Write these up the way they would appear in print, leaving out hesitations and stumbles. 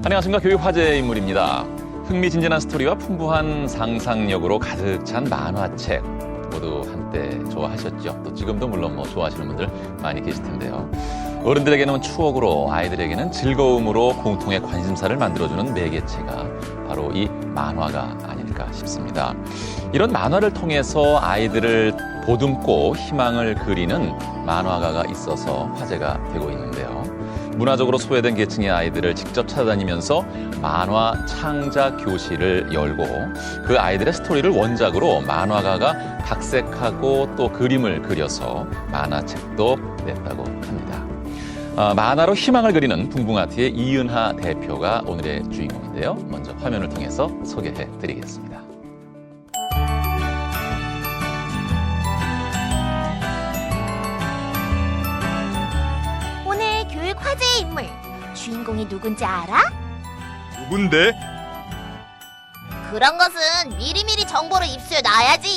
안녕하십니까. 교육 화제의 인물입니다. 흥미진진한 스토리와 풍부한 상상력으로 가득 찬 만화책. 모두 한때 좋아하셨죠. 또 지금도 물론 좋아하시는 분들 많이 계실 텐데요. 어른들에게는 추억으로, 아이들에게는 즐거움으로 공통의 관심사를 만들어주는 매개체가 바로 이 만화가 아닐까 싶습니다. 이런 만화를 통해서 아이들을 보듬고 희망을 그리는 만화가가 있어서 화제가 되고 있는데요. 문화적으로 소외된 계층의 아이들을 직접 찾아다니면서 만화 창작 교실을 열고 그 아이들의 스토리를 원작으로 만화가가 각색하고 또 그림을 그려서 만화책도 냈다고 합니다. 만화로 희망을 그리는 붕붕아트의 이은하 대표가 오늘의 주인공인데요. 먼저 화면을 통해서 소개해드리겠습니다. 오늘 교육 화제의 인물, 주인공이 누군지 알아? 누군데? 그런 것은 미리미리 정보를 입수해 놔야지.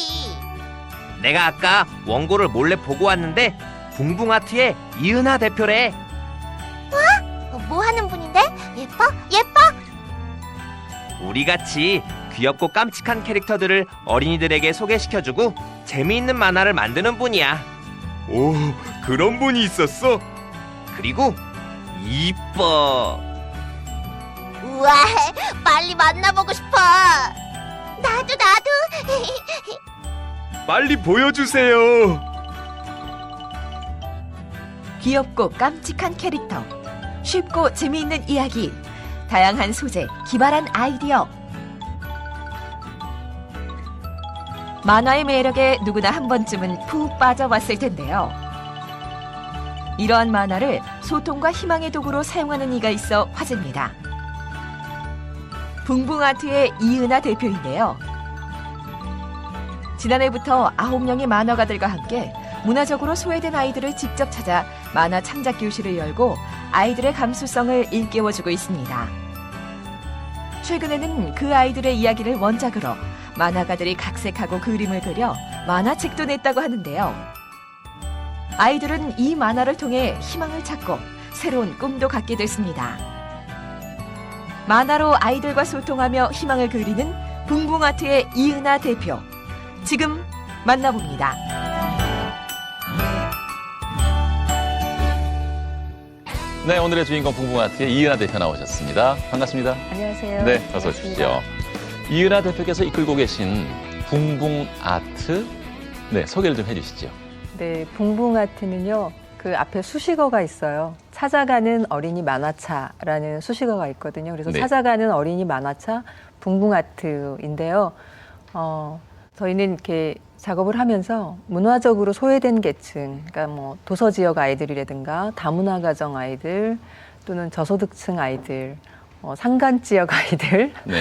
내가 아까 원고를 몰래 보고 왔는데 붕붕아트의 이은하 대표래. 뭐 하는 분인데? 예뻐? 예뻐? 우리같이 귀엽고 깜찍한 캐릭터들을 어린이들에게 소개시켜주고 재미있는 만화를 만드는 분이야. 오, 그런 분이 있었어? 그리고 이뻐. 우와, 빨리 만나보고 싶어. 나도. 빨리 보여주세요. 귀엽고 깜찍한 캐릭터, 쉽고 재미있는 이야기, 다양한 소재, 기발한 아이디어. 만화의 매력에 누구나 한 번쯤은 푹 빠져봤을 텐데요. 이러한 만화를 소통과 희망의 도구로 사용하는 이가 있어 화제입니다. 붕붕아트의 이은하 대표인데요. 지난해부터 9명의 만화가들과 함께 문화적으로 소외된 아이들을 직접 찾아 만화 창작 교실을 열고 아이들의 감수성을 일깨워주고 있습니다. 최근에는 그 아이들의 이야기를 원작으로 만화가들이 각색하고 그림을 그려 만화책도 냈다고 하는데요. 아이들은 이 만화를 통해 희망을 찾고 새로운 꿈도 갖게 됐습니다. 만화로 아이들과 소통하며 희망을 그리는 붕붕아트의 이은하 대표. 지금 만나봅니다. 네, 오늘의 주인공 붕붕아트의 이은하 대표 나오셨습니다. 반갑습니다. 안녕하세요. 네, 어서 오십시오. 이은하 대표께서 이끌고 계신 붕붕아트, 네, 소개를 좀 해주시죠. 네, 붕붕아트는요, 그 앞에 수식어가 있어요. 찾아가는 어린이 만화차라는 수식어가 있거든요. 그래서 네. 찾아가는 어린이 만화차 붕붕아트인데요. 저희는 이렇게 작업을 하면서 문화적으로 소외된 계층, 그러니까 도서 지역 아이들이라든가 다문화 가정 아이들 또는 저소득층 아이들, 산간 지역 아이들, 네.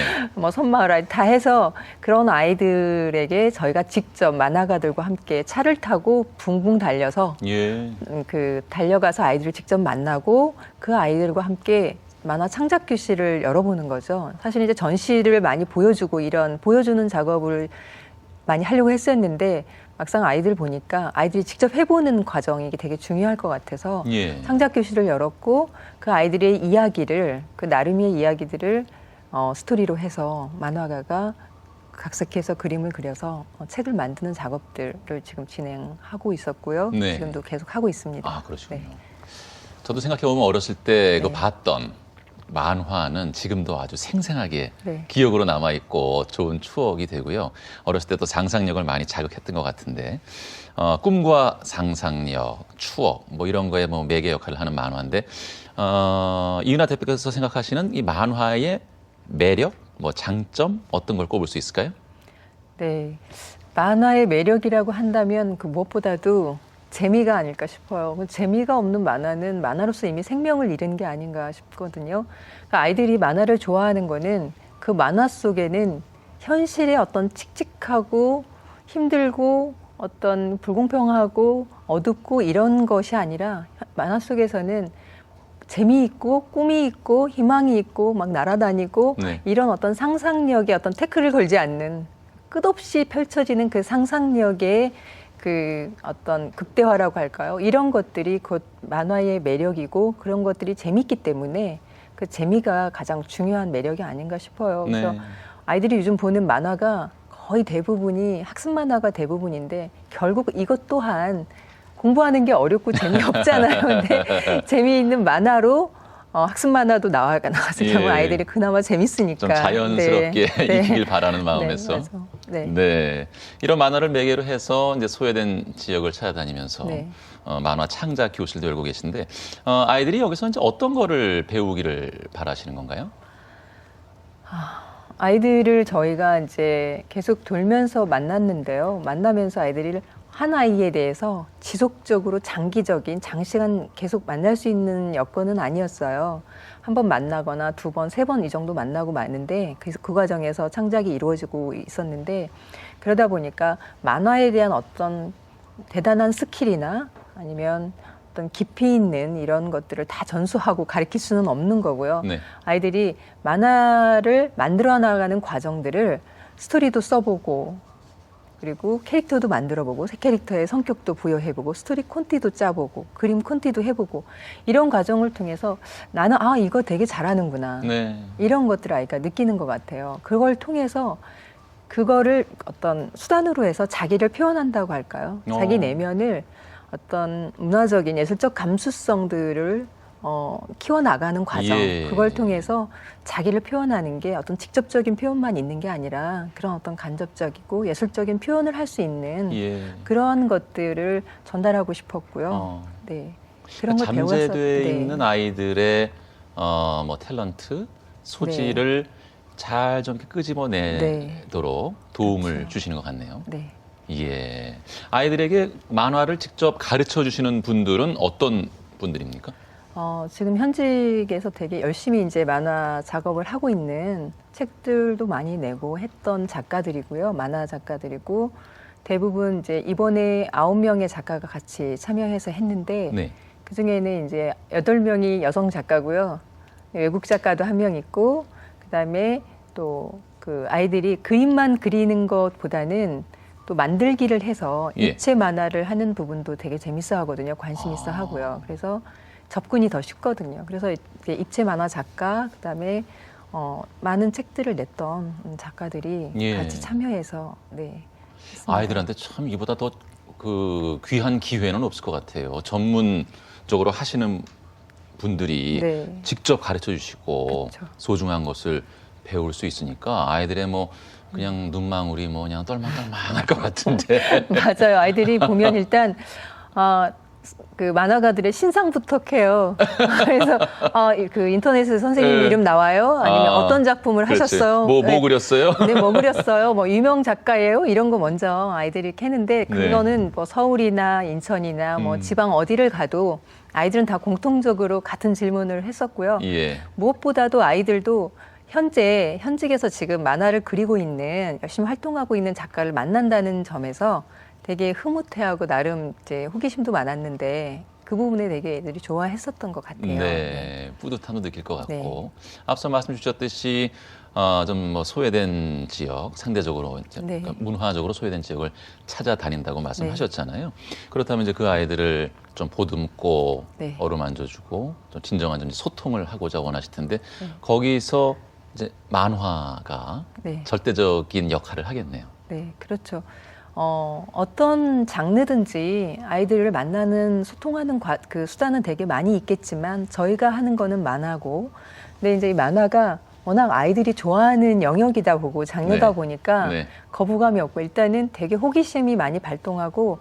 섬마을 아이들 다 해서 그런 아이들에게 저희가 직접 만화가들과 함께 차를 타고 붕붕 달려서 예. 달려가서 아이들을 직접 만나고 그 아이들과 함께 만화 창작 교실을 열어보는 거죠. 사실 이제 전시를 많이 보여주고 이런 보여주는 작업을 많이 하려고 했었는데 막상 아이들 보니까 아이들이 직접 해보는 과정이 이게 되게 중요할 것 같아서 예. 창작 교실을 열었고 그 아이들의 이야기를 그 나름의 이야기들을 스토리로 해서 만화가가 각색해서 그림을 그려서 책을 만드는 작업들을 지금 진행하고 있었고요. 네. 지금도 계속 하고 있습니다. 아, 그러시군요. 네. 저도 생각해보면 어렸을 때 그 네. 봤던 만화는 지금도 아주 생생하게 네. 기억으로 남아있고 좋은 추억이 되고요. 어렸을 때 또 상상력을 많이 자극했던 것 같은데 꿈과 상상력, 추억 이런 거에 매개 역할을 하는 만화인데 이은하 대표께서 생각하시는 이 만화의 매력, 장점 어떤 걸 꼽을 수 있을까요? 네, 만화의 매력이라고 한다면 그 무엇보다도 재미가 아닐까 싶어요. 재미가 없는 만화는 만화로서 이미 생명을 잃은 게 아닌가 싶거든요. 그러니까 아이들이 만화를 좋아하는 거는 그 만화 속에는 현실의 어떤 칙칙하고 힘들고 어떤 불공평하고 어둡고 이런 것이 아니라 만화 속에서는 재미있고 꿈이 있고 희망이 있고 막 날아다니고 네. 이런 어떤 상상력에 어떤 태클을 걸지 않는 끝없이 펼쳐지는 그 상상력의 그 어떤 극대화라고 할까요? 이런 것들이 곧 만화의 매력이고 그런 것들이 재밌기 때문에 그 재미가 가장 중요한 매력이 아닌가 싶어요. 그래서 네. 아이들이 요즘 보는 만화가 거의 대부분이 학습 만화가 대부분인데 결국 이것 또한 공부하는 게 어렵고 재미없잖아요. 근데 재미있는 만화로 학습 만화도 나와서 예. 경우 아이들이 그나마 재밌으니까 좀 자연스럽게 네. 익히길 바라는 마음에서. 맞아. 네. 네. 이런 만화를 매개로 해서 이제 소외된 지역을 찾아다니면서 네. 만화 창작 교실도 열고 계신데 아이들이 여기서 이제 어떤 거를 배우기를 바라시는 건가요? 아이들을 저희가 이제 계속 돌면서 만났는데요. 만나면서 아이들이 한 아이에 대해서 지속적으로 장기적인 장시간 계속 만날 수 있는 여건은 아니었어요. 한 번 만나거나 두 번, 세 번 이 정도 만나고 마는데 그래서 그 과정에서 창작이 이루어지고 있었는데 그러다 보니까 만화에 대한 어떤 대단한 스킬이나 아니면 어떤 깊이 있는 이런 것들을 다 전수하고 가르칠 수는 없는 거고요. 네. 아이들이 만화를 만들어 나가는 과정들을 스토리도 써보고 그리고 캐릭터도 만들어보고 새 캐릭터의 성격도 부여해보고 스토리 콘티도 짜보고 그림 콘티도 해보고 이런 과정을 통해서 나는 이거 되게 잘하는구나 네. 이런 것들을 아이가 느끼는 것 같아요. 그걸 통해서 그거를 어떤 수단으로 해서 자기를 표현한다고 할까요? 자기 내면을 어떤 문화적인 예술적 감수성들을 키워나가는 과정 예. 그걸 통해서 자기를 표현하는 게 어떤 직접적인 표현만 있는 게 아니라 그런 어떤 간접적이고 예술적인 표현을 할 수 있는 예. 그런 것들을 전달하고 싶었고요. 네. 그런 걸 배워서 잠재되어 있는 아이들의 뭐 탤런트, 소질을 잘 좀 끄집어내도록 도움을 그렇죠. 주시는 것 같네요. 네. 예. 아이들에게 만화를 직접 가르쳐 주시는 분들은 어떤 분들입니까? 지금 현직에서 되게 열심히 이제 만화 작업을 하고 있는 책들도 많이 내고 했던 작가들이고요. 만화 작가들이고 대부분 이제 이번에 9명의 작가가 같이 참여해서 했는데 네. 그 중에는 이제 8명이 여성 작가고요. 외국 작가도 1명 있고 그다음에 또 그 아이들이 그림만 그리는 것보다는 또 만들기를 해서 예. 입체 만화를 하는 부분도 되게 재밌어 하거든요. 관심 있어 하고요. 그래서 접근이 더 쉽거든요. 그래서 이제 입체 만화 작가, 그다음에 많은 책들을 냈던 작가들이 예. 같이 참여해서 네. 했습니다. 아이들한테 참 이보다 더 그 귀한 기회는 없을 것 같아요. 전문적으로 하시는 분들이 네. 직접 가르쳐 주시고 그렇죠. 소중한 것을 배울 수 있으니까 아이들의 뭐 그냥 눈망울이 뭐 그냥 똘망똘망할 것 같은데. 맞아요. 아이들이 보면 일단 그 만화가들의 신상부터 해요. 그래서 그 인터넷에 선생님 네. 이름 나와요? 아니면 어떤 작품을 그렇지. 하셨어요? 뭐 네. 그렸어요? 네, 뭐 그렸어요? 뭐 유명 작가예요? 이런 거 먼저 아이들이 캐는데 네. 그거는 뭐 서울이나 인천이나 뭐 지방 어디를 가도 아이들은 다 공통적으로 같은 질문을 했었고요. 예. 무엇보다도 아이들도 현직에서 지금 만화를 그리고 있는 열심히 활동하고 있는 작가를 만난다는 점에서 되게 흐뭇해하고 나름 이제 호기심도 많았는데 그 부분에 되게 애들이 좋아했었던 것 같아요. 네, 뿌듯함도 느낄 것 같고 네. 앞서 말씀 주셨듯이 좀 뭐 소외된 지역, 상대적으로 이제 네. 그러니까 문화적으로 소외된 지역을 찾아다닌다고 말씀하셨잖아요. 네. 그렇다면 이제 그 아이들을 좀 보듬고 네. 어루만져주고 좀 진정한 좀 소통을 하고자 원하실 텐데 네. 거기서 이제 만화가 네. 절대적인 역할을 하겠네요. 네, 그렇죠. 어떤 장르든지 아이들을 만나는 소통하는 그 수단은 되게 많이 있겠지만 저희가 하는 거는 만화고, 근데 이제 이 만화가 워낙 아이들이 좋아하는 영역이다 보고 장르다 네. 보니까 네. 거부감이 없고 일단은 되게 호기심이 많이 발동하고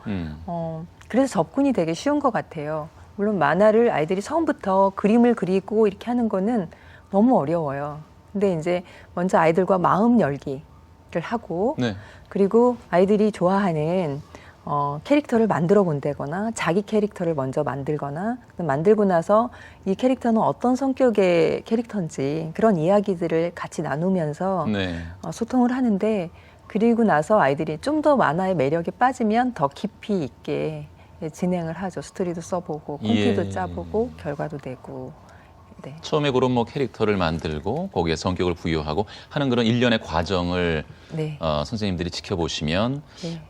그래서 접근이 되게 쉬운 것 같아요. 물론 만화를 아이들이 처음부터 그림을 그리고 이렇게 하는 거는 너무 어려워요. 근데 이제 먼저 아이들과 마음 열기를 하고 네. 그리고 아이들이 좋아하는 캐릭터를 만들어 본다거나 자기 캐릭터를 먼저 만들거나 만들고 나서 이 캐릭터는 어떤 성격의 캐릭터인지 그런 이야기들을 같이 나누면서 네. 소통을 하는데 그리고 나서 아이들이 좀 더 만화의 매력에 빠지면 더 깊이 있게 진행을 하죠. 스토리도 써보고 콘티도 예. 짜보고 결과도 내고. 네. 처음에 그런 뭐 캐릭터를 만들고 거기에 성격을 부여하고 하는 그런 일련의 과정을 네. 선생님들이 지켜보시면 네.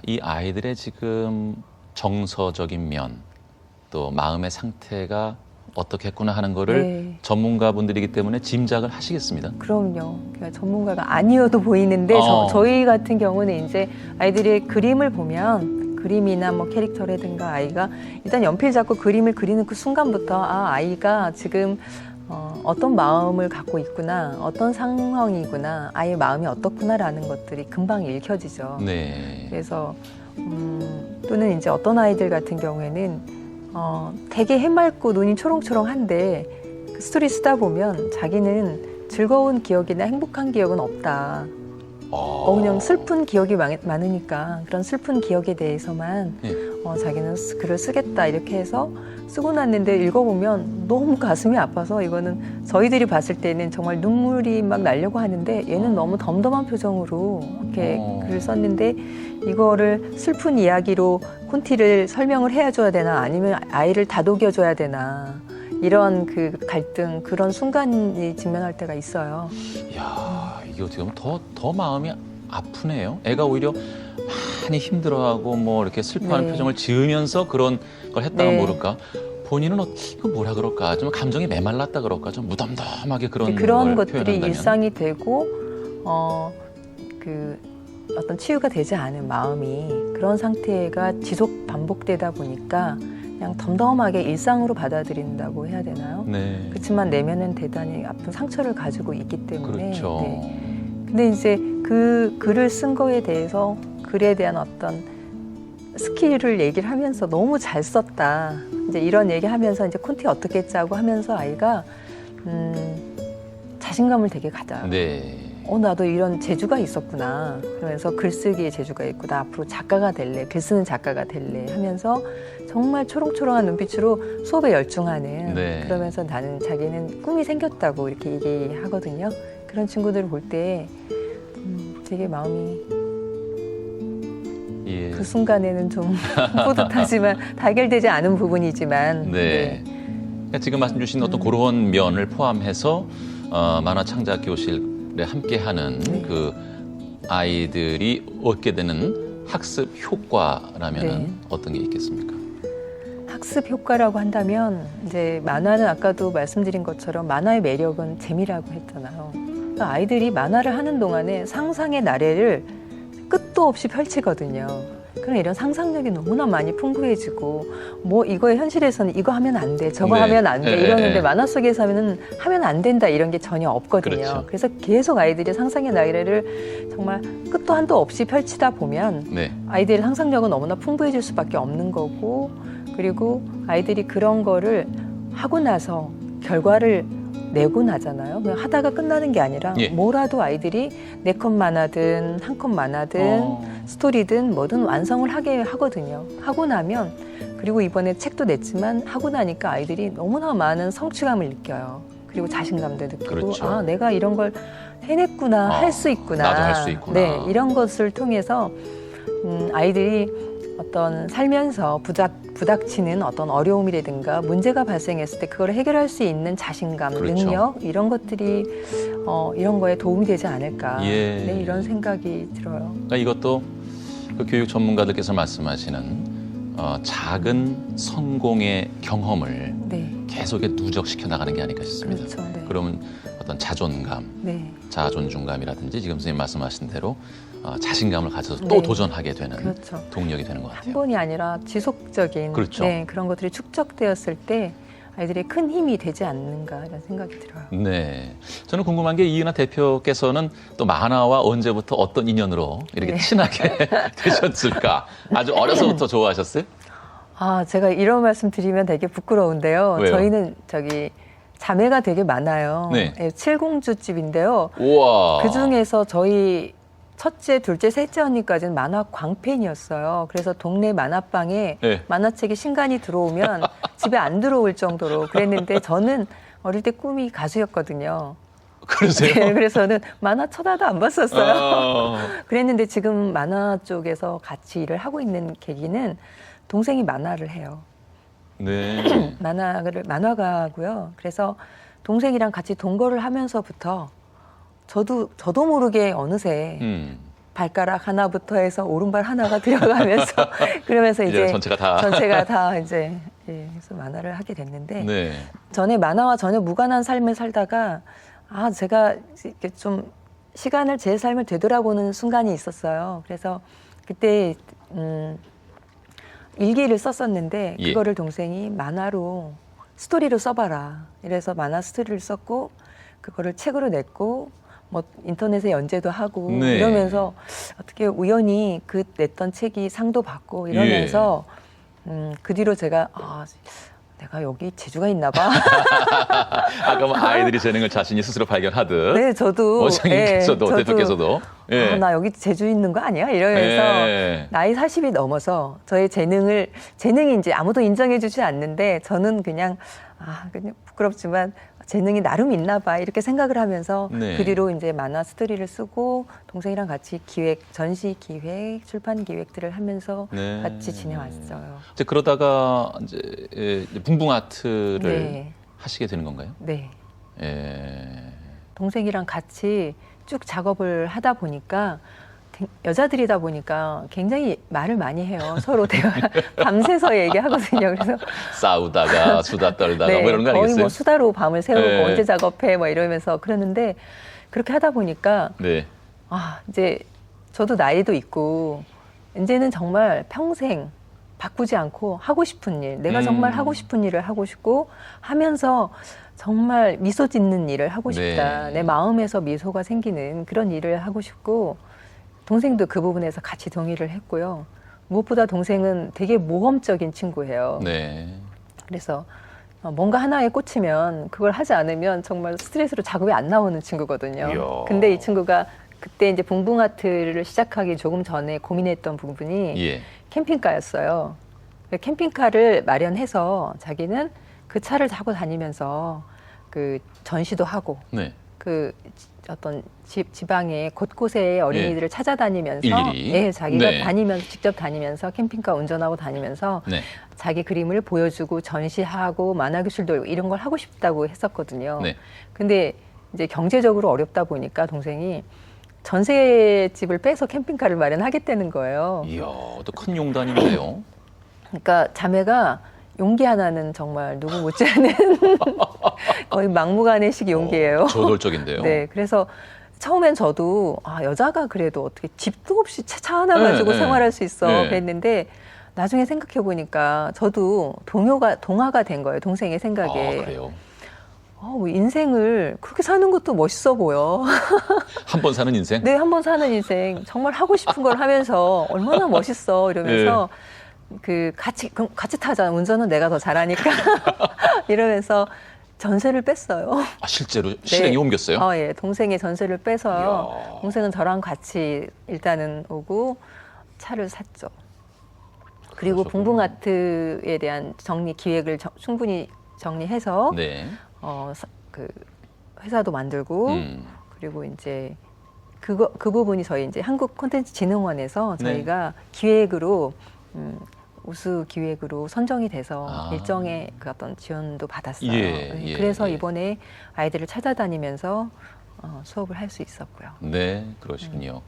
이 아이들의 지금 정서적인 면, 또 마음의 상태가 어떻게 했구나 하는 거를 네. 전문가분들이기 때문에 짐작을 하시겠습니다. 그럼요. 그러니까 전문가가 아니어도 보이는데 저희 같은 경우는 이제 아이들의 그림을 보면 그림이나 뭐 캐릭터라든가 아이가 일단 연필 잡고 그림을 그리는 그 순간부터 아이가 지금 어떤 마음을 갖고 있구나, 어떤 상황이구나, 아이의 마음이 어떻구나라는 것들이 금방 읽혀지죠. 네. 그래서 또는 이제 어떤 아이들 같은 경우에는 되게 해맑고 눈이 초롱초롱한데 그 스토리 쓰다 보면 자기는 즐거운 기억이나 행복한 기억은 없다. 그냥 슬픈 기억이 많으니까 그런 슬픈 기억에 대해서만 예. 자기는 글을 쓰겠다 이렇게 해서 쓰고 났는데 읽어보면 너무 가슴이 아파서 이거는 저희들이 봤을 때는 정말 눈물이 막 나려고 하는데 얘는 너무 덤덤한 표정으로 이렇게 글을 썼는데 이거를 슬픈 이야기로 콘티를 설명을 해줘야 되나 아니면 아이를 다독여줘야 되나 이런 그 갈등 그런 순간이 직면할 때가 있어요. 이야, 이게 어떻게 보면 더 마음이 아프네요. 애가 오히려 많이 힘들어하고 뭐 이렇게 슬퍼하는 네. 표정을 지으면서 그런 걸 했다가 네. 모를까. 본인은 이거 뭐라 그럴까? 좀 감정이 메말랐다 그럴까? 좀 무덤덤하게 그런 걸 것들이 표현한다면. 일상이 되고 그 어떤 치유가 되지 않은 마음이 그런 상태가 지속 반복되다 보니까 그냥 덤덤하게 일상으로 받아들인다고 해야 되나요? 네. 그렇지만 내면은 대단히 아픈 상처를 가지고 있기 때문에. 그렇죠. 네. 근데 이제 그 글을 쓴 거에 대해서 글에 대한 어떤 스킬을 얘기를 하면서 너무 잘 썼다. 이제 이런 얘기하면서 이제 콘티 어떻게 짜고 하면서 아이가 자신감을 되게 가져요. 네. 나도 이런 재주가 있었구나. 그러면서 글쓰기에 재주가 있고 나 앞으로 작가가 될래. 글 쓰는 작가가 될래 하면서 정말 초롱초롱한 눈빛으로 수업에 열중하는 네. 그러면서 나는 자기는 꿈이 생겼다고 이렇게 얘기하거든요. 그런 친구들을 볼 때 되게 마음이 예. 그 순간에는 좀 뿌듯하지만 다 해결되지 않은 부분이지만 네. 그러니까 지금 말씀 주신 어떤 그런 면을 포함해서 만화 창작 교실에 함께하는 네. 그 아이들이 얻게 되는 학습 효과라면은 네. 어떤 게 있겠습니까? 학습 효과라고 한다면 이제 만화는 아까도 말씀드린 것처럼 만화의 매력은 재미라고 했잖아요. 그러니까 아이들이 만화를 하는 동안에 상상의 나래를 끝도 없이 펼치거든요. 그럼 이런 상상력이 너무나 많이 풍부해지고 뭐 이거의 현실에서는 이거 하면 안 돼, 저거 네. 하면 안 돼 네. 이러는데 만화 속에서 하면 안 된다 이런 게 전혀 없거든요. 그렇죠. 그래서 계속 아이들이 상상의 나래를 정말 끝도 한도 없이 펼치다 보면 네. 아이들의 상상력은 너무나 풍부해질 수밖에 없는 거고 그리고 아이들이 그런 거를 하고 나서 결과를 내고 나잖아요. 그냥 하다가 끝나는 게 아니라 예. 뭐라도 아이들이 4컷 만화든 1컷 만화든 스토리든 뭐든 완성을 하게 하거든요. 하고 나면 그리고 이번에 책도 냈지만 하고 나니까 아이들이 너무나 많은 성취감을 느껴요. 그리고 자신감도 느끼고 그렇죠. 내가 이런 걸 해냈구나, 할 수 있구나. 나도 할 수 있구나. 네, 이런 것을 통해서 아이들이 어떤 살면서 부닥치는 어떤 어려움이라든가 문제가 발생했을 때 그걸 해결할 수 있는 자신감, 그렇죠. 능력 이런 것들이 이런 거에 도움이 되지 않을까 예. 네, 이런 생각이 들어요. 그러니까 이것도 그 교육 전문가들께서 말씀하시는 작은 성공의 경험을 네, 계속 누적시켜 나가는 게 아닐까 싶습니다. 그렇죠. 네. 그러면 어떤 자존감, 네, 자존중감이라든지 지금 선생님 말씀하신 대로 자신감을 가져서 또 네. 도전하게 되는 그렇죠. 동력이 되는 것 한 같아요. 번이 아니라 지속적인 그렇죠. 네, 그런 것들이 축적되었을 때 아이들의 큰 힘이 되지 않는가 이런 생각이 들어요. 네. 저는 궁금한 게 이은하 대표께서는 또 만화와 언제부터 어떤 인연으로 이렇게 네. 친하게 되셨을까? 아주 어려서부터 좋아하셨어요? 제가 이런 말씀 드리면 되게 부끄러운데요. 왜요? 저희는 자매가 되게 많아요. 네. 네, 칠공주집인데요. 우와. 그 중에서 저희 첫째, 둘째, 셋째 언니까지는 만화 광팬이었어요. 그래서 동네 만화방에 네. 만화책이 신간이 들어오면 집에 안 들어올 정도로 그랬는데 저는 어릴 때 꿈이 가수였거든요. 그러세요? 네, 그래서 저는 만화 쳐다도 안 봤었어요. 어. 그랬는데 지금 만화 쪽에서 같이 일을 하고 있는 계기는 동생이 만화를 해요. 네. 만화가고요. 그래서 동생이랑 같이 동거를 하면서부터 저도 모르게 어느새 발가락 하나부터 해서 오른발 하나가 들어가면서 그러면서 이제 전체가 다 이제 예, 그래서 만화를 하게 됐는데 네. 전에 만화와 전혀 무관한 삶을 살다가 제가 이렇게 좀 시간을 제 삶을 되돌아보는 순간이 있었어요. 그래서 그때 일기를 썼었는데 예. 그거를 동생이 만화로 스토리로 써봐라. 이래서 만화 스토리를 썼고 그거를 책으로 냈고 뭐 인터넷에 연재도 하고 네. 이러면서 어떻게 우연히 그 냈던 책이 상도 받고 이러면서 그 뒤로 제가 내가 여기 재주가 있나 봐. 아까 뭐 아이들이 재능을 자신이 스스로 발견하듯. 네, 저도 원장님께서도 저도 대표께서도. 예. 나 여기 재주 있는 거 아니야? 이러면서 예. 나이 40이 넘어서 저의 재능이 이제 아무도 인정해 주지 않는데 저는 그냥 부끄럽지만 재능이 나름 있나 봐 이렇게 생각을 하면서 네. 그 뒤로 이제 만화 스토리를 쓰고 동생이랑 같이 전시 기획, 출판 기획들을 하면서 네. 같이 지내왔어요. 이제 그러다가 이제 붕붕 아트를 네. 하시게 되는 건가요? 네. 예. 동생이랑 같이 쭉 작업을 하다 보니까 여자들이다 보니까 굉장히 말을 많이 해요. 서로 대화 밤새서 얘기하거든요. 그래서 싸우다가 수다 떨다가 뭐 이런 거 거의 아니겠어요? 뭐 수다로 밤을 새우고 네. 언제 작업해 뭐 이러면서 그러는데 그렇게 하다 보니까 네. 이제 저도 나이도 있고 이제는 정말 평생 바꾸지 않고 하고 싶은 일, 내가 정말 하고 싶은 일을 하고 싶고 하면서 정말 미소 짓는 일을 하고 싶다. 네. 내 마음에서 미소가 생기는 그런 일을 하고 싶고 동생도 그 부분에서 같이 동의를 했고요. 무엇보다 동생은 되게 모험적인 친구예요. 네. 그래서 뭔가 하나에 꽂히면 그걸 하지 않으면 정말 스트레스로 작업이 안 나오는 친구거든요. 이야. 근데 이 친구가 그때 이제 붕붕 아트를 시작하기 조금 전에 고민했던 부분이 예. 캠핑카였어요. 캠핑카를 마련해서 자기는 그 차를 타고 다니면서 그 전시도 하고 네. 그 어떤 지방의 곳곳에 어린이들을 찾아다니면서 일일이. 자기가 네. 다니면서 직접 다니면서 캠핑카 운전하고 다니면서 네. 자기 그림을 보여주고 전시하고 만화 교실도 이런 걸 하고 싶다고 했었거든요. 네. 근데 이제 경제적으로 어렵다 보니까 동생이 전셋집을 빼서 캠핑카를 마련하겠다는 거예요. 이야, 또 큰 용단인데요. 그러니까 자매가 용기 하나는 정말 누구 못지않은 거의 막무가내식 용기예요. 저돌적인데요. 네, 그래서 처음엔 저도 여자가 그래도 어떻게 집도 없이 차 하나 가지고 네, 생활할 수 있어 네. 그랬는데 나중에 생각해 보니까 저도 동화가 된 거예요. 동생의 생각에. 그래요? 인생을 그렇게 사는 것도 멋있어 보여. 한 번 사는 인생? 네, 한 번 사는 인생 정말 하고 싶은 걸 하면서 얼마나 멋있어 이러면서 그럼 같이 타자. 운전은 내가 더 잘하니까 이러면서 전세를 뺐어요. 실제로 실행에 옮겼어요? 예, 동생의 전세를 빼서요. 이야. 동생은 저랑 같이 일단은 오고 차를 샀죠. 그리고 그러셨군요. 붕붕 아트에 대한 기획을 충분히 정리해서 네. 그 회사도 만들고 그리고 이제 그 부분이 저희 이제 한국 콘텐츠 진흥원에서 네. 저희가 기획으로 우수 기획으로 선정이 돼서 일정의 그 어떤 지원도 받았어요. 예, 그래서 예. 이번에 아이들을 찾아다니면서 수업을 할 수 있었고요. 네, 그러시군요.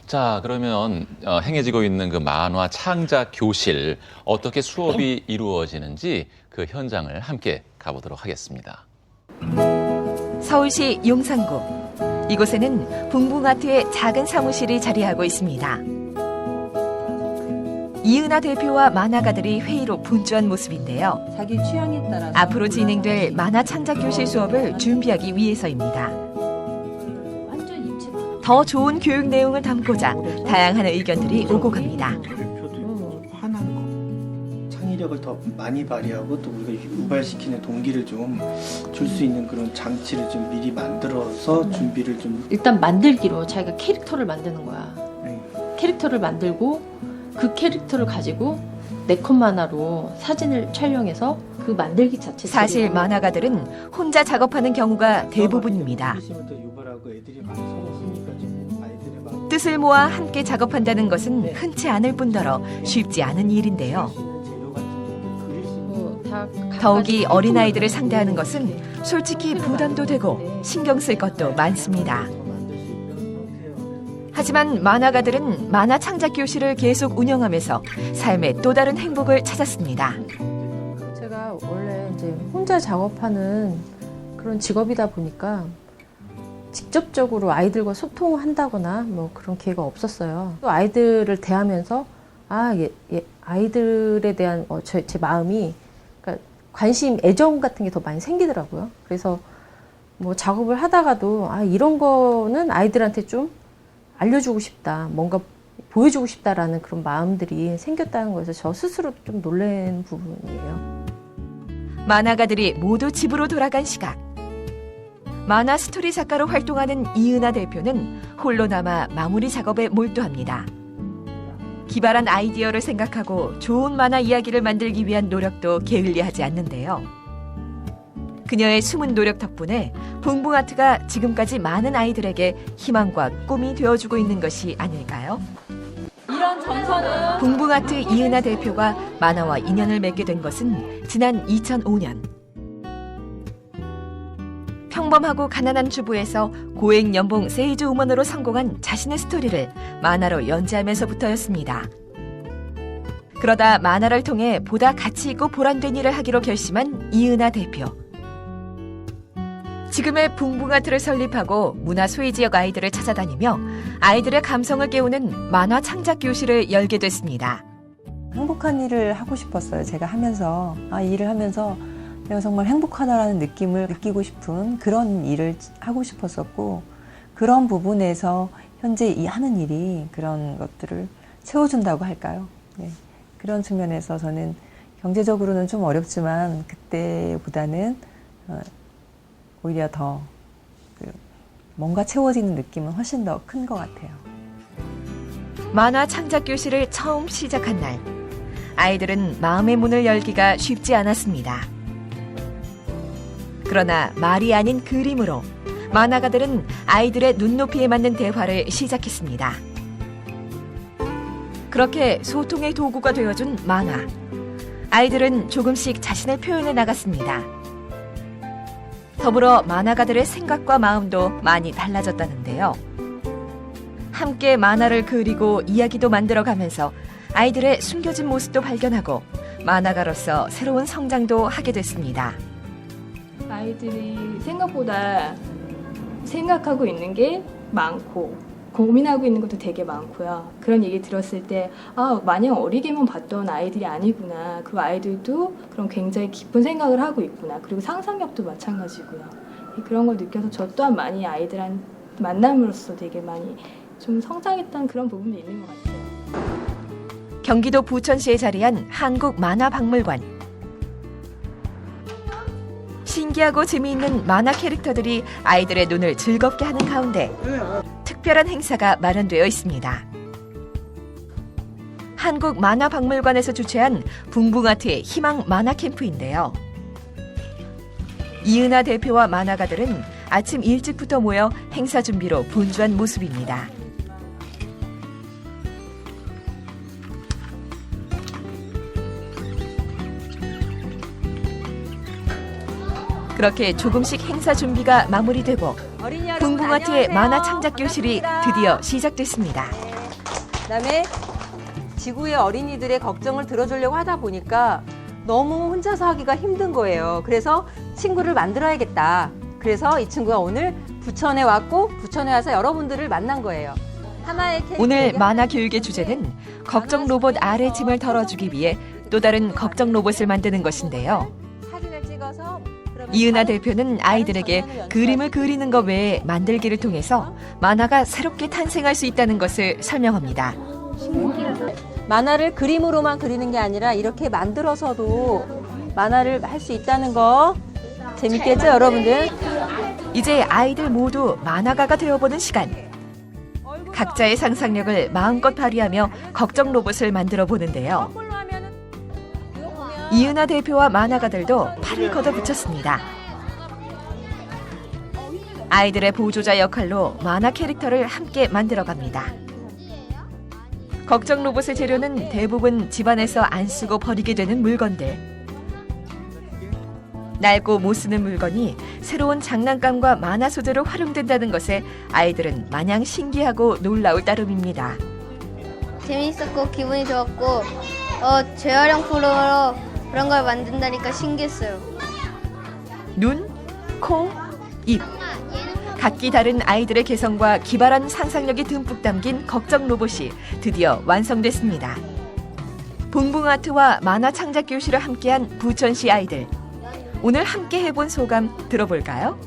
자, 그러면 행해지고 있는 그 만화 창작 교실 어떻게 수업이 이루어지는지 그 현장을 함께 가보도록 하겠습니다. 서울시 용산구. 이곳에는 붕붕아트의 작은 사무실이 자리하고 있습니다. 이은하 대표와 만화가들이 회의로 분주한 모습인데요. 자기 취향에 따라서 앞으로 진행될 만화 창작 교실 수업을 준비하기 위해서입니다. 더 좋은 교육 내용을 담고자 다양한 의견들이 오고 갑니다. 대표도 화난 거, 창의력을 더 많이 발휘하고 또 우리가 유발시키는 동기를 좀 줄 수 있는 그런 장치를 좀 미리 만들어서 준비를 좀 일단 만들기로 자기가 캐릭터를 만드는 거야. 네. 캐릭터를 만들고 그 캐릭터를 가지고 네컷 만화로 사진을 촬영해서 그 만들기 자체 사실 만화가들은 혼자 작업하는 경우가 대부분입니다. 또 유발하고 애들이 많이 서먹으니까 좀 아이들의 막 뜻을 모아 함께 작업한다는 것은 흔치 않을 뿐더러 쉽지 않은 일인데요. 재료 같은 거 그릴 수 있는 더욱이 어린아이들을 상대하는 것은 솔직히 부담도 되고 신경 쓸 것도 많습니다. 하지만 만화가들은 만화 창작 교실을 계속 운영하면서 삶의 또 다른 행복을 찾았습니다. 제가 혼자 작업하는 그런 직업이다 보니까 직접적으로 아이들과 소통한다거나 뭐 그런 기회가 없었어요. 또 아이들을 대하면서 아이들에 대한 제 마음이, 그러니까 관심, 애정 같은 게 더 많이 생기더라고요. 그래서 뭐 작업을 하다가도 이런 거는 아이들한테 좀 알려주고 싶다, 뭔가 보여주고 싶다라는 그런 마음들이 생겼다는 거에서 저 스스로 좀 놀란 부분이에요. 만화가들이 모두 집으로 돌아간 시각. 만화 스토리 작가로 활동하는 이은하 대표는 홀로 남아 마무리 작업에 몰두합니다. 기발한 아이디어를 생각하고 좋은 만화 이야기를 만들기 위한 노력도 게을리하지 않는데요. 그녀의 숨은 노력 덕분에 붕붕아트가 지금까지 많은 아이들에게 희망과 꿈이 되어주고 있는 것이 아닐까요? 붕붕아트 이은하 대표가 만화와 인연을 맺게 된 것은 지난 2005년. 평범하고 가난한 주부에서 고액 연봉 세이즈 우먼으로 성공한 자신의 스토리를 만화로 연재하면서부터였습니다. 그러다 만화를 통해 보다 가치 있고 보람된 일을 하기로 결심한 이은하 대표. 지금의 붕붕아트를 설립하고 문화 소외 지역 아이들을 찾아다니며 아이들의 감성을 깨우는 만화 창작 교실을 열게 됐습니다. 행복한 일을 하고 싶었어요. 제가 하면서 이 일을 하면서 내가 정말 행복하다라는 느낌을 느끼고 싶은 그런 일을 하고 싶었었고, 그런 부분에서 현재 이 하는 일이 그런 것들을 채워준다고 할까요? 네. 그런 측면에서 저는 경제적으로는 좀 어렵지만 그때보다는 오히려 더 뭔가 채워지는 느낌은 훨씬 더 큰 것 같아요. 만화 창작 교실을 처음 시작한 날, 아이들은 마음의 문을 열기가 쉽지 않았습니다. 그러나 말이 아닌 그림으로 만화가들은 아이들의 눈높이에 맞는 대화를 시작했습니다. 그렇게 소통의 도구가 되어준 만화. 아이들은 조금씩 자신의 표현에 나갔습니다. 더불어 만화가들의 생각과 마음도 많이 달라졌다는데요. 함께 만화를 그리고 이야기도 만들어가면서 아이들의 숨겨진 모습도 발견하고 만화가로서 새로운 성장도 하게 됐습니다. 아이들이 생각보다 생각하고 있는 게 많고 고민하고 있는 것도 되게 많고요. 그런 얘기 들었을 때 마냥 어리게만 봤던 아이들이 아니구나. 그 아이들도 그런 굉장히 깊은 생각을 하고 있구나. 그리고 상상력도 마찬가지고요. 그런 걸 느껴서 저 또한 많이 아이들한 만남으로써 되게 많이 좀 성장했던 그런 부분도 있는 것 같아요. 경기도 부천시에 자리한 한국만화박물관. 신기하고 재미있는 만화 캐릭터들이 아이들의 눈을 즐겁게 하는 가운데 특별한 행사가 마련되어 있습니다. 한국만화박물관에서 주최한 붕붕아트의 희망 만화 캠프인데요. 이은하 대표와 만화가들은 아침 일찍부터 모여 행사 준비로 분주한 모습입니다. 그렇게 조금씩 행사 준비가 마무리되고 붕붕아트의 만화 창작 교실이 드디어 시작됐습니다. 그다음에 지구의 어린이들의 걱정을 들어주려고 하다 보니까 너무 혼자서 하기가 힘든 거예요. 그래서 친구를 만들어야겠다. 그래서 이 친구가 오늘 부천에 왔고 부천에 와서 여러분들을 만난 거예요. 오늘 만화 교육의 주제는 걱정 로봇 R의 짐을 덜어주기 위해 또 다른 걱정 로봇을 만드는 것인데요. 이은하 대표는 아이들에게 그림을 그리는 것 외에 만들기를 통해서 만화가 새롭게 탄생할 수 있다는 것을 설명합니다. 만화를 그림으로만 그리는 게 아니라 이렇게 만들어서도 만화를 할 수 있다는 거 재밌겠죠, 여러분들? 이제 아이들 모두 만화가가 되어보는 시간. 각자의 상상력을 마음껏 발휘하며 걱정 로봇을 만들어 보는데요. 이은하 대표와 만화가들도 팔을 걷어붙였습니다. 아이들의 보조자 역할로 만화 캐릭터를 함께 만들어갑니다. 걱정 로봇의 재료는 대부분 집안에서 안 쓰고 버리게 되는 물건들. 낡고 못 쓰는 물건이 새로운 장난감과 만화 소재로 활용된다는 것에 아이들은 마냥 신기하고 놀라울 따름입니다. 재미있었고 기분이 좋았고 재활용품으로 그런 걸 만든다니까 신기했어요. 눈, 코, 입. 각기 다른 아이들의 개성과 기발한 상상력이 듬뿍 담긴 걱정 로봇이 드디어 완성됐습니다. 붕붕아트와 만화 창작 교실을 함께한 부천시 아이들. 오늘 함께 해본 소감 들어볼까요?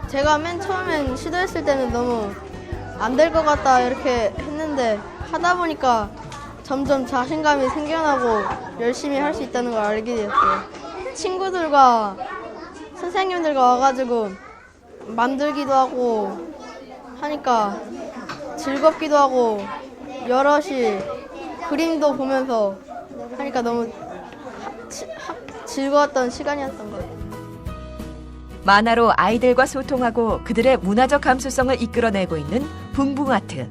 제가 맨 처음엔 시도했을 때는 너무 안 될 것 같다 이렇게 했는데 하다 보니까 점점 자신감이 생겨나고 열심히 할 수 있다는 걸 알게 되었어요. 친구들과 선생님들과 와가지고 만들기도 하고 하니까 즐겁기도 하고 여럿이 그림도 보면서 하니까 너무 즐거웠던 시간이었던 것 같아요. 만화로 아이들과 소통하고 그들의 문화적 감수성을 이끌어내고 있는 붕붕아트.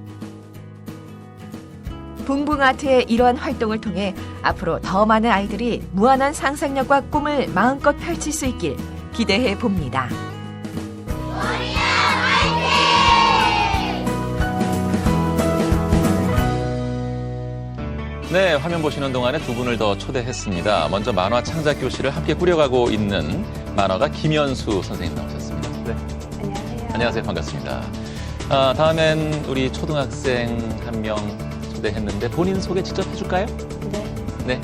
붕붕아트의 이러한 활동을 통해 앞으로 더 많은 아이들이 무한한 상상력과 꿈을 마음껏 펼칠 수 있길 기대해 봅니다. 네, 화면 보시는 동안에 두 분을 더 초대했습니다. 먼저 만화 창작 교실을 함께 꾸려가고 있는 만화가 김연수 선생님 나오셨습니다. 네. 안녕하세요. 안녕하세요. 반갑습니다. 다음엔 우리 초등학생 한 명 초대했는데 본인 소개 직접 해줄까요? 네.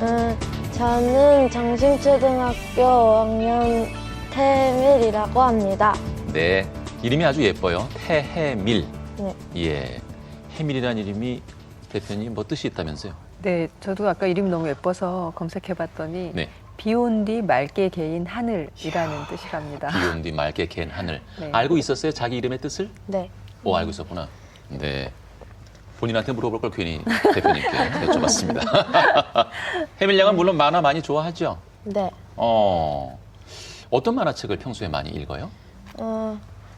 네. 저는 정심초등학교 5학년 태밀이라고 합니다. 네. 이름이 아주 예뻐요. 태해밀. 네. 예. 해밀이라는 이름이 대표님 뭐 뜻이 있다면서요? 네, 저도 아까 이름이 너무 예뻐서 검색해봤더니 네. 비온 뒤 맑게 개인 하늘이라는 뜻이랍니다. 비온 뒤 맑게 갠 하늘. 네. 알고 있었어요? 자기 이름의 뜻을? 네. 오, 알고 있었구나. 네. 본인한테 물어볼 걸 괜히 대표님께 여쭤봤습니다. 해밀 양은 물론 만화 많이 좋아하죠? 네. 어떤 만화책을 평소에 많이 읽어요?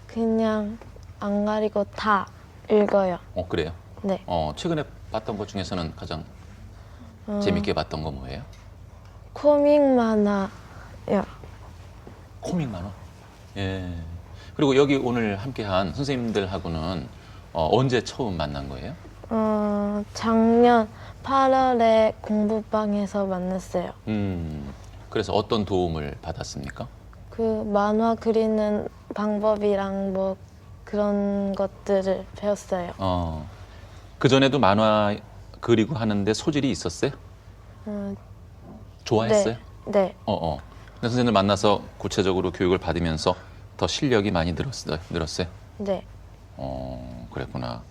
그냥 안 가리고 다 읽어요. 그래요? 네. 최근에 봤던 것 중에서는 가장 재밌게 봤던 거 뭐예요? 코믹 만화요. 코믹 만화? 예. 그리고 여기 오늘 함께한 선생님들하고는 언제 처음 만난 거예요? 작년 8월에 공부방에서 만났어요. 그래서 어떤 도움을 받았습니까? 그 만화 그리는 방법이랑 뭐 그런 것들을 배웠어요. 그 전에도 만화 그리고 하는데 소질이 있었어요? 좋아했어요? 네. 근데 선생님들 만나서 구체적으로 교육을 받으면서 더 실력이 많이 늘었어요? 네. 그랬구나.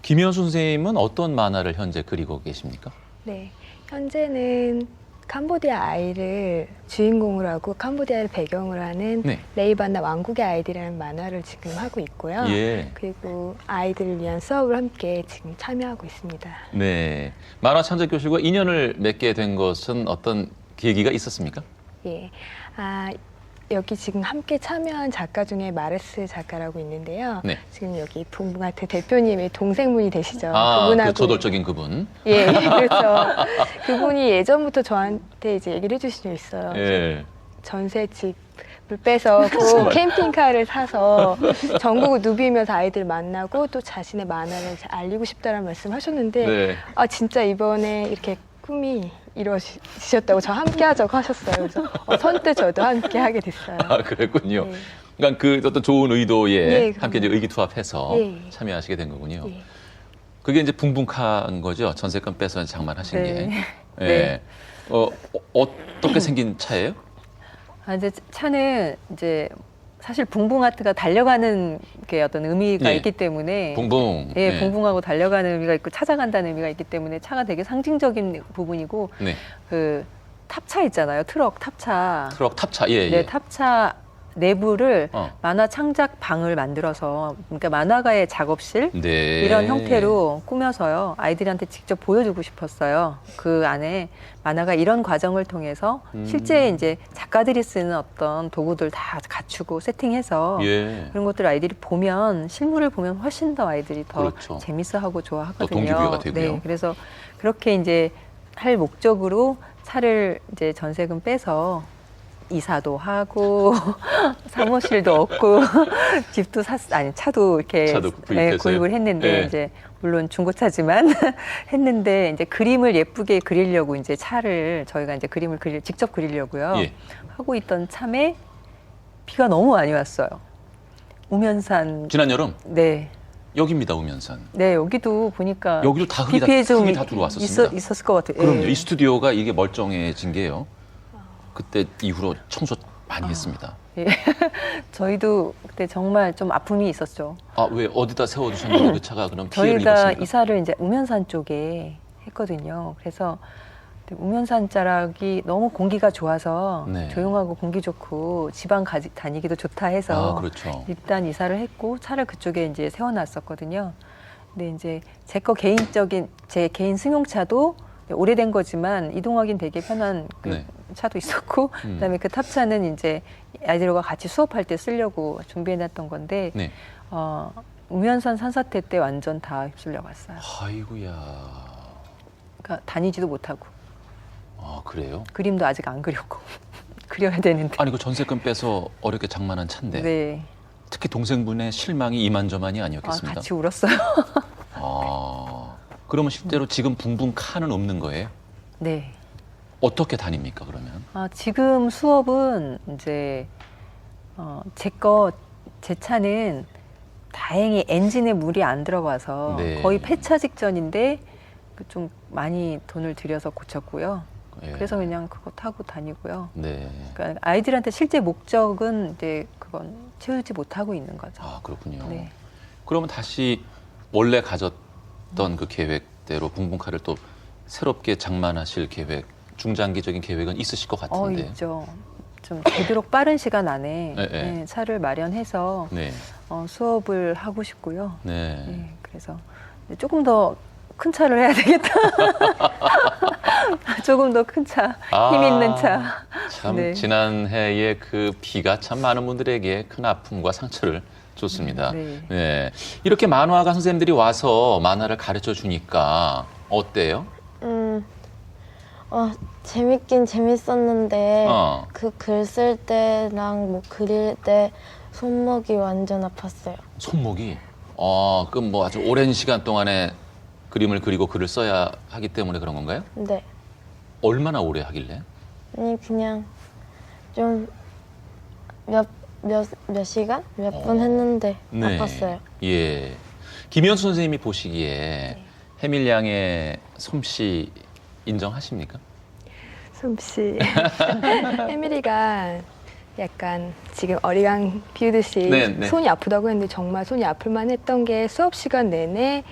김현수 선생님은 어떤 만화를 현재 그리고 계십니까? 네, 현재는 캄보디아 아이를 주인공으로 하고 캄보디아를 배경으로 하는 네. 레이바나 왕국의 아이들이라는 만화를 지금 하고 있고요. 예. 그리고 아이들을 위한 수업을 함께 지금 참여하고 있습니다. 네. 만화 창작 교실과 인연을 맺게 된 것은 어떤 계기가 있었습니까? 예. 여기 지금 함께 참여한 작가 중에 마르스 작가라고 있는데요. 네. 지금 여기 붕붕아트 대표님의 동생분이 되시죠. 그 저돌적인 그분. 예, 그렇죠. 그분이 예전부터 저한테 이제 얘기를 해주신 적이 있어요. 예. 전세집을 빼서 꼭 캠핑카를 사서 전국을 누비면서 아이들 만나고 또 자신의 만화를 알리고 싶다는 말씀하셨는데 네. 진짜 이번에 이렇게 꿈이 이루어지셨다고 저 함께 하자고 하셨어요. 그래서 선뜻 저도 함께 하게 됐어요. 그랬군요. 네. 그러니까 그 어떤 좋은 의도에 네, 함께 이제 의기투합해서 네. 참여하시게 된 거군요. 네. 그게 이제 붕붕카인 거죠? 전세금 빼서 장만하신 네. 게. 예. 네. 어떻게 생긴 차예요? 이제 차는 이제 사실 붕붕아트가 달려가는 게 어떤 의미가 네. 있기 때문에 붕붕. 예, 네. 붕붕하고 달려가는 의미가 있고 찾아간다는 의미가 있기 때문에 차가 되게 상징적인 부분이고 네. 그 탑차 있잖아요. 트럭 탑차. 트럭 탑차. 예, 네, 예. 탑차 내부를 어. 만화 창작 방을 만들어서 그러니까 만화가의 작업실 네. 이런 형태로 꾸며서요. 아이들한테 직접 보여주고 싶었어요. 그 안에 만화가 이런 과정을 통해서 실제 이제 작가들이 쓰는 어떤 도구들 다 갖추고 세팅해서 예. 그런 것들 아이들이 보면 실물을 보면 훨씬 더 아이들이 더 그렇죠. 재밌어하고 좋아하거든요. 또 동기부여가 되고요. 네, 그래서 그렇게 이제 할 목적으로 차를 이제 전세금 빼서 이사도 하고 사무실도 없고 집도 차도 이렇게 차도 구입했어요? 구입을 했는데 네. 이제 물론 중고차지만 했는데 이제 그림을 예쁘게 그리려고 이제 차를 저희가 이제 그림을 직접 그리려고요. 예. 하고 있던 참에 비가 너무 많이 왔어요. 우면산. 지난 여름 네. 여기입니다, 우면산. 네, 여기도 보니까 여기도 다 흙이 다 들어왔었습니다. 있었을 것 같아요. 그럼요. 예. 이 스튜디오가 이게 멀쩡해진 게요. 그때 이후로 청소 많이 했습니다. 예. 저희도 그때 정말 좀 아픔이 있었죠. 아, 왜 어디다 세워두셨는데 그 차가 그럼 피해를 저희가 입었습니까? 이사를 이제 우면산 쪽에 했거든요. 그래서 우면산 자락이 너무 공기가 좋아서 네. 조용하고 공기 좋고 지방 다니기도 좋다 해서 아, 그렇죠. 일단 이사를 했고 차를 그쪽에 이제 세워놨었거든요. 근데 이제 제 개인 승용차도 오래된 거지만 이동하기는 되게 편한 그 네. 차도 있었고 그다음에 그 탑차는 이제 아이들과 같이 수업할 때 쓰려고 준비해놨던 건데 네. 우면산 산사태 때 완전 다 휩쓸려 갔어요. 아이고야. 그러니까 다니지도 못하고 아, 그래요? 그림도 아직 안 그렸고 그려야 되는데. 아니 그 전세금 빼서 어렵게 장만한 차인데 네. 특히 동생분의 실망이 이만저만이 아니었겠습니까? 같이 울었어요. 그러면 실제로 지금 붕붕 칸은 없는 거예요? 네. 어떻게 다닙니까 그러면? 지금 수업은 이제 제 차는 다행히 엔진에 물이 안 들어가서 네. 거의 폐차 직전인데 좀 많이 돈을 들여서 고쳤고요. 예. 그래서 그냥 그거 타고 다니고요. 네. 그러니까 아이들한테 실제 목적은 이제 그건 채우지 못하고 있는 거죠. 아, 그렇군요. 네. 그러면 다시 원래 가졌던 그 계획대로 붕붕카를 또 새롭게 장만하실 계획, 중장기적인 계획은 있으실 것 같은데. 있죠. 좀 되도록 빠른 시간 안에 네, 네. 네, 차를 마련해서 네. 수업을 하고 싶고요. 네. 네, 그래서 조금 더 큰 차를 해야 되겠다. 조금 더 큰 차, 힘 있는 차. 참 네. 지난해의 그 비가 참 많은 분들에게 큰 아픔과 상처를 줬습니다. 네. 네. 이렇게 만화가 선생님들이 와서 만화를 가르쳐 주니까 어때요? 재밌긴 재밌었는데 어. 그 글 쓸 때랑 뭐 그릴 때 손목이 완전 아팠어요. 손목이? 그럼 뭐 아주 오랜 시간 동안에 그림을 그리고 글을 써야 하기 때문에 그런 건가요? 네. 얼마나 오래 하길래? 아니 그냥 좀 몇 시간? 몇 분 했는데 네. 아팠어요. 예. 김현수 선생님이 보시기에 해밀 양의 솜씨 인정하십니까? 솜씨. 에밀리가 약간 지금 어리광 피우듯이 네, 네. 손이 아프다고 했는데 정말 손이 아플만 했던 게 수업 시간 내내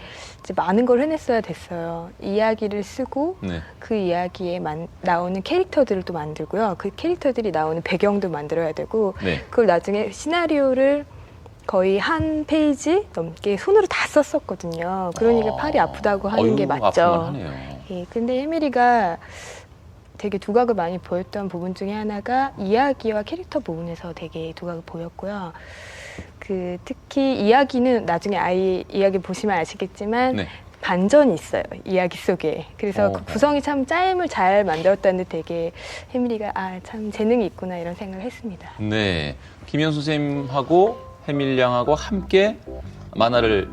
이제 많은 걸 해냈어야 됐어요. 이야기를 쓰고 네. 그 이야기에 나오는 캐릭터들을 또 만들고요. 그 캐릭터들이 나오는 배경도 만들어야 되고 네. 그걸 나중에 시나리오를 거의 한 페이지 넘게 손으로 다 썼었거든요. 그러니까 팔이 아프다고 하는 게 맞죠. 아플만 하네요. 예, 근데 에밀리가 되게 두각을 많이 보였던 부분 중에 하나가 이야기와 캐릭터 부분에서 되게 두각을 보였고요. 특히 이야기는 나중에 아이 이야기 보시면 아시겠지만 네. 반전이 있어요. 이야기 속에. 그래서 그 구성이 참 짜임을 잘 만들었다는 데 되게 해밀리가 참 재능이 있구나 이런 생각을 했습니다. 네. 김현수 선생님하고 해밀 양하고 함께 만화를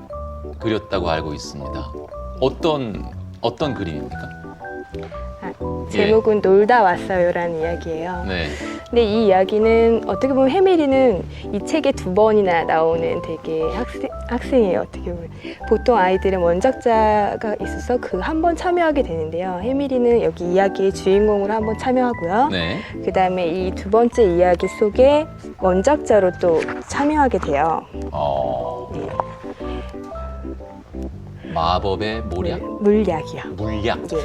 그렸다고 알고 있습니다. 어떤 그림입니까? 제목은 놀다 왔어요라는 이야기예요. 네. 근데 이 이야기는 어떻게 보면 해밀이는 이 책에 2번이나 나오는 되게 학생이에요. 어떻게 보면 보통 아이들은 원작자가 있어서 그 한 번 참여하게 되는데요. 해밀이는 여기 이야기의 주인공으로 한 번 참여하고요. 네. 그 다음에 이 2번째 이야기 속에 원작자로 또 참여하게 돼요. 네. 마법의 모략? 물약이요. 물약. 예.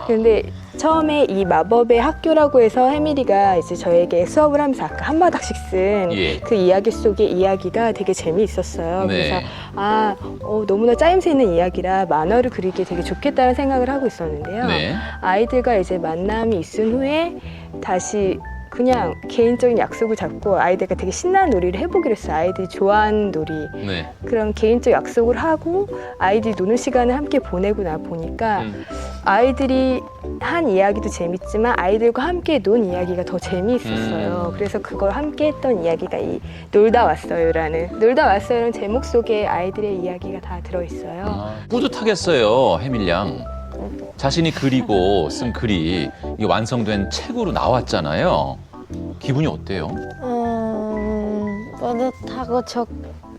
그런데 처음에 이 마법의 학교라고 해서 해밀이가 이제 저에게 수업을 하면서 아까 한 바닥씩 쓴 그 이야기 속의 이야기가 되게 재미있었어요. 네. 그래서 너무나 짜임새 있는 이야기라 만화를 그리기에 되게 좋겠다는 생각을 하고 있었는데요. 네. 아이들과 이제 만남이 있은 후에 다시 그냥 개인적인 약속을 잡고 아이들과 되게 신나는 놀이를 해보기로 했어요. 아이들이 좋아하는 놀이. 네. 그런 개인적 약속을 하고 아이들이 노는 시간을 함께 보내고 나 보니까 아이들이 한 이야기도 재밌지만 아이들과 함께 논 이야기가 더 재미있었어요. 그래서 그걸 함께 했던 이야기가 이 놀다 왔어요라는 제목 속에 아이들의 이야기가 다 들어있어요. 뿌듯하겠어요, 혜밀 양. 자신이 그리고 쓴 글이 이 완성된 책으로 나왔잖아요. 기분이 어때요? 뿌듯하고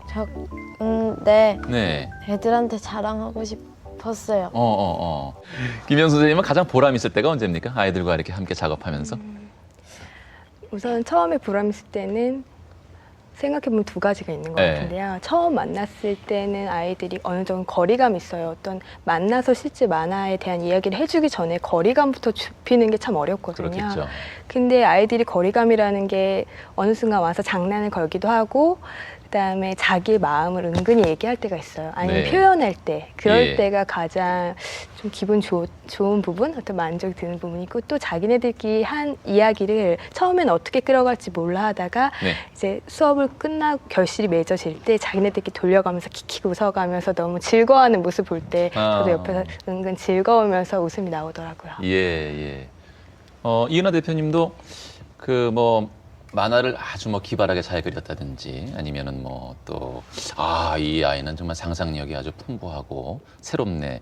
적은데 네. 애들한테 자랑하고 싶었어요. 김영 선생님은 가장 보람 있을 때가 언제입니까? 아이들과 이렇게 함께 작업하면서. 우선 처음에 보람 있을 때는 생각해보면 두 가지가 있는 것 네. 같은데요. 처음 만났을 때는 아이들이 어느 정도 거리감이 있어요. 어떤 만나서 실제 만화에 대한 이야기를 해주기 전에 거리감부터 좁히는 게 참 어렵거든요. 그렇겠죠. 근데 아이들이 거리감이라는 게 어느 순간 와서 장난을 걸기도 하고 그다음에 자기의 마음을 은근히 얘기할 때가 있어요. 아니면 네. 표현할 때. 그럴 예. 때가 가장 좀 기분 좋은 부분, 어떤 만족이 드는 부분이 있고 또 자기네들끼리 한 이야기를 처음엔 어떻게 끌어갈지 몰라 하다가 네. 이제 수업을 끝나고 결실이 맺어질 때 자기네들끼리 돌려가면서 킥킥 웃어가면서 너무 즐거워하는 모습 볼 때 저도 옆에서 은근 즐거우면서 웃음이 나오더라고요. 예. 이은하 대표님도 그 뭐 만화를 아주 뭐 기발하게 잘 그렸다든지 아니면은 뭐 또 이 아이는 정말 상상력이 아주 풍부하고 새롭네.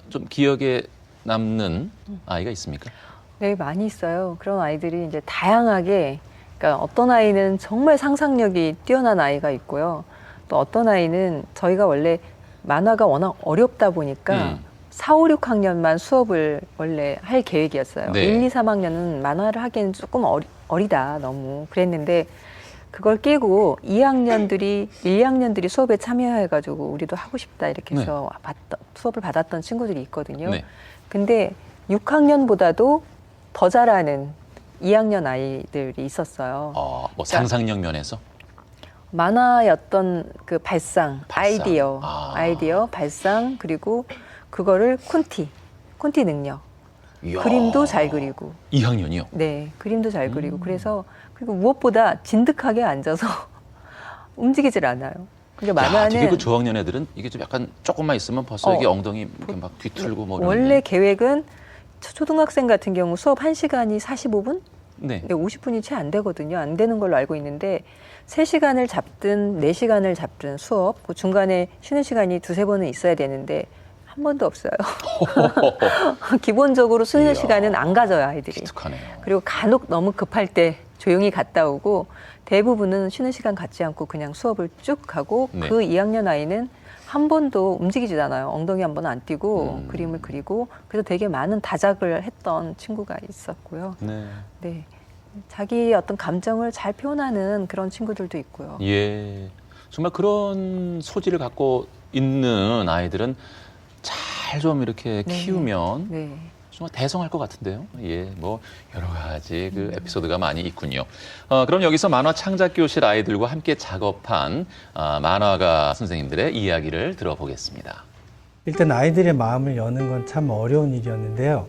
좀 기억에 남는 아이가 있습니까? 네, 많이 있어요. 그런 아이들이 이제 다양하게, 그러니까 어떤 아이는 정말 상상력이 뛰어난 아이가 있고요. 또 어떤 아이는 저희가 원래 만화가 워낙 어렵다 보니까 4, 5, 6학년만 수업을 원래 할 계획이었어요. 네. 1, 2, 3학년은 만화를 하기에는 조금 어리다, 너무. 그랬는데 그걸 깨고 2학년들이, 1, 2학년들이 수업에 참여해가지고 우리도 하고 싶다 이렇게 해서 수업을 받았던 친구들이 있거든요. 네. 근데 6학년보다도 더 잘하는 2학년 아이들이 있었어요. 뭐 상상력 면에서? 만화의 어떤 그 발상. 아이디어, 발상, 그리고 그거를 콘티 능력. 이야. 그림도 잘 그리고. 2학년이요? 네, 그림도 잘 그리고. 그리고 무엇보다 진득하게 앉아서 움직이질 않아요. 그러니까 만화는 되게 그 저학년 애들은 이게 좀 약간 조금만 있으면 벌써 이게 엉덩이 이렇게 막 뒤틀고 뭐 이러는데. 원래 계획은 초등학생 같은 경우 수업 1시간이 45분? 네. 50분이 채 안 되거든요. 안 되는 걸로 알고 있는데 3시간을 잡든 4시간을 잡든 수업, 그 중간에 쉬는 시간이 2-3번은 있어야 되는데 한 번도 없어요. 기본적으로 쉬는 시간은 안 가져요, 아이들이. 기특하네요. 그리고 간혹 너무 급할 때 조용히 갔다 오고 대부분은 쉬는 시간 갖지 않고 그냥 수업을 쭉 하고 네. 그 2학년 아이는 한 번도 움직이지 않아요. 엉덩이 한 번 안 띄고 그림을 그리고 그래서 되게 많은 다작을 했던 친구가 있었고요. 네. 자기 어떤 감정을 잘 표현하는 그런 친구들도 있고요. 예. 정말 그런 소질을 갖고 있는 아이들은 잘 좀 이렇게 키우면 정말 대성할 것 같은데요. 예, 뭐 여러 가지 그 에피소드가 많이 있군요. 그럼 여기서 만화 창작 교실 아이들과 함께 작업한 만화가 선생님들의 이야기를 들어보겠습니다. 일단 아이들의 마음을 여는 건 참 어려운 일이었는데요.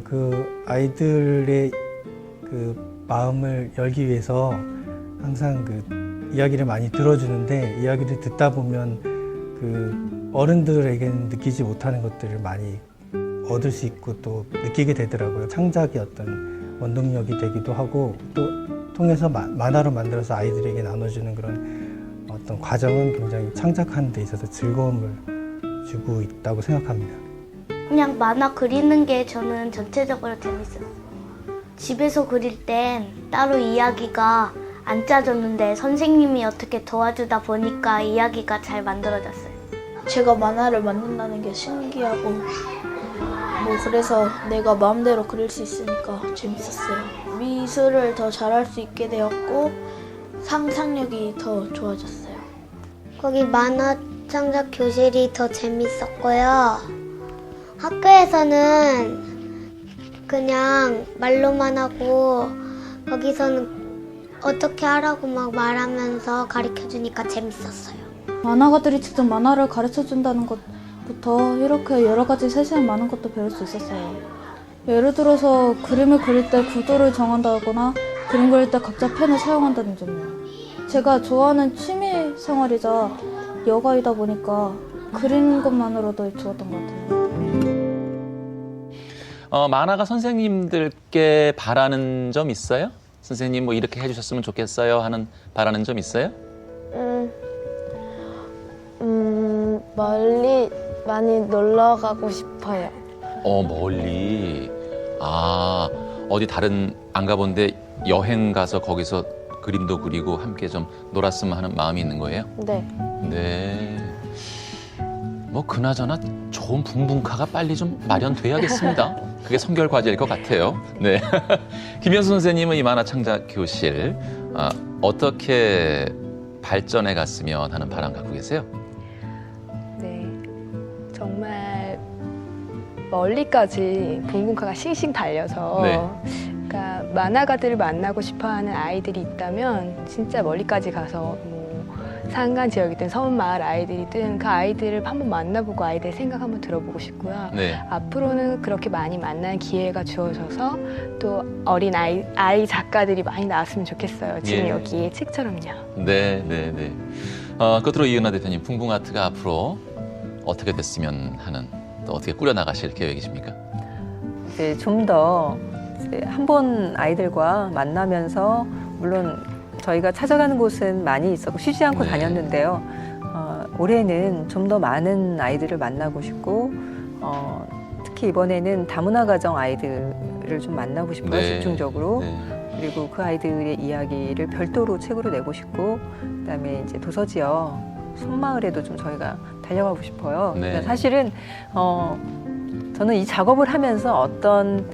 그 아이들의 그 마음을 열기 위해서 항상 그 이야기를 많이 들어주는데 이야기를 듣다 보면 그 어른들에게는 느끼지 못하는 것들을 많이 얻을 수 있고 또 느끼게 되더라고요. 창작의 어떤 원동력이 되기도 하고 또 통해서 만화로 만들어서 아이들에게 나눠주는 그런 어떤 과정은 굉장히 창작하는 데 있어서 즐거움을 주고 있다고 생각합니다. 그냥 만화 그리는 게 저는 전체적으로 재밌어요. 집에서 그릴 땐 따로 이야기가 안 짜졌는데 선생님이 어떻게 도와주다 보니까 이야기가 잘 만들어졌어요. 제가 만화를 만든다는 게 신기하고 그래서 내가 마음대로 그릴 수 있으니까 재밌었어요. 미술을 더 잘할 수 있게 되었고 상상력이 더 좋아졌어요. 거기 만화 창작 교실이 더 재밌었고요. 학교에서는 그냥 말로만 하고 거기서는 어떻게 하라고 막 말하면서 가르쳐주니까 재밌었어요. 만화가들이 직접 만화를 가르쳐준다는 것부터 이렇게 여러 가지 세상에 많은 것도 배울 수 있었어요. 예를 들어서 그림을 그릴 때 구도를 정한다거나 그림 그릴 때 각자 펜을 사용한다는 점이요. 제가 좋아하는 취미 생활이자 여가이다 보니까 그리는 것만으로도 좋았던 것 같아요. 만화가 선생님들께 바라는 점 있어요? 선생님 뭐 이렇게 해주셨으면 좋겠어요 하는 바라는 점 있어요? 멀리 많이 놀러 가고 싶어요. 멀리. 아, 어디 다른 안 가본데 여행 가서 거기서 그림도 그리고 함께 좀 놀았으면 하는 마음이 있는 거예요? 네. 네. 뭐 그나저나 좋은 붕붕카가 빨리 좀 마련돼야겠습니다. 그게 선결 과제일 것 같아요. 네. 김현수 선생님은 이 만화 창작 교실 어떻게 발전해 갔으면 하는 바람 갖고 계세요? 네. 정말 멀리까지 붕붕카가 싱싱 달려서 네. 그러니까 만화가들을 만나고 싶어하는 아이들이 있다면 진짜 멀리까지 가서 뭐 산간 지역이든 서울 마을 아이들이든 그 아이들을 한번 만나보고 아이들 생각 한번 들어보고 싶고요. 네. 앞으로는 그렇게 많이 만나는 기회가 주어져서 또 어린 아이 작가들이 많이 나왔으면 좋겠어요. 지금 예. 여기 책처럼요. 네, 네, 네. 끝으로 이은하 대표님, 붕붕아트가 앞으로 어떻게 됐으면 하는, 또 어떻게 꾸려나가실 계획이십니까? 이제 좀 더 한 번 아이들과 만나면서 물론 저희가 찾아가는 곳은 많이 있었고 쉬지 않고 네. 다녔는데요. 올해는 좀 더 많은 아이들을 만나고 싶고 특히 이번에는 다문화 가정 아이들을 좀 만나고 싶어요. 네. 집중적으로. 네. 그리고 그 아이들의 이야기를 별도로 책으로 내고 싶고 그다음에 이제 도서 지역 손마을에도 좀 저희가 달려가고 싶어요. 네. 그러니까 사실은 저는 이 작업을 하면서 어떤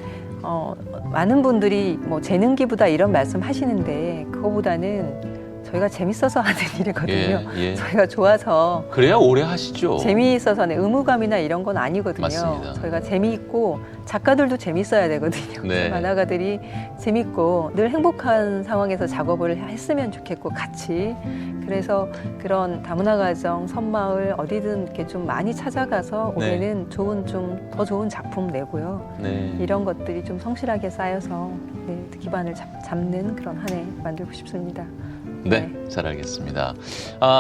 많은 분들이 뭐 재능기부다 이런 말씀 하시는데 그거보다는 저희가 재밌어서 하는 일이거든요. 예, 예. 저희가 좋아서 그래야 오래 하시죠. 재미있어서는 의무감이나 이런 건 아니거든요. 맞습니다. 저희가 재미있고 작가들도 재밌어야 되거든요. 네. 만화가들이 재밌고 늘 행복한 상황에서 작업을 했으면 좋겠고 같이 그래서 그런 다문화 가정, 섬마을 어디든 이렇게 좀 많이 찾아가서 네. 올해는 더 좋은 작품 내고요. 네. 이런 것들이 좀 성실하게 쌓여서 기반을 잡는 그런 한 해 만들고 싶습니다. 네, 잘 알겠습니다.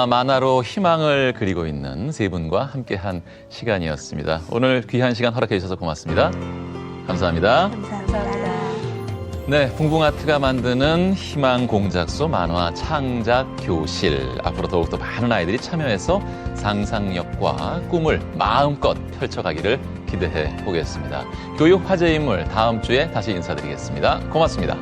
만화로 희망을 그리고 있는 세 분과 함께한 시간이었습니다. 오늘 귀한 시간 허락해 주셔서 고맙습니다. 감사합니다. 감사합니다. 네, 붕붕아트가 만드는 희망 공작소 만화 창작 교실. 앞으로 더욱더 많은 아이들이 참여해서 상상력과 꿈을 마음껏 펼쳐가기를 기대해 보겠습니다. 교육 화제 인물 다음 주에 다시 인사드리겠습니다. 고맙습니다.